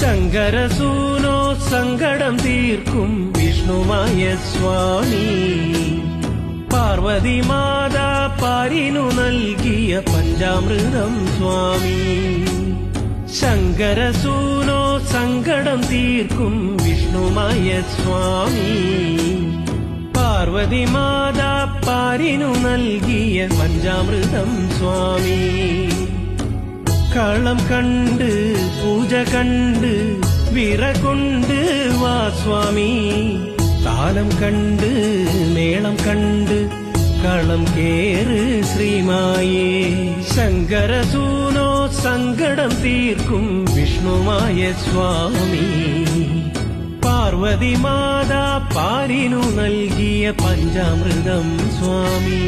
ശങ്കരസൂനോ സങ്കടം തീർക്കും വിഷ്ണുമായ സ്വാമി പാർവതി മാതാ പാരിനു നൽകിയ പഞ്ചാമൃതം സ്വാമി ശങ്കരസൂനോ സങ്കടം തീർക്കും വിഷ്ണുമായ സ്വാമി പാർവതി മാതാ പാരിനു നൽകിയ പഞ്ചാമൃതം സ്വാമി കളം കണ്ട് പൂജ കണ്ട് വിറകൊണ്ട് വാ സ്വാമി താലം കണ്ട് മേളം കണ്ട് കളം കേറ് ശ്രീമായേ ശങ്കരസൂനോ സങ്കടം തീർക്കും വിഷ്ണുമായ സ്വാമി പാർവതി മാതാ പാരിനു നൽകിയ പഞ്ചാമൃതം സ്വാമി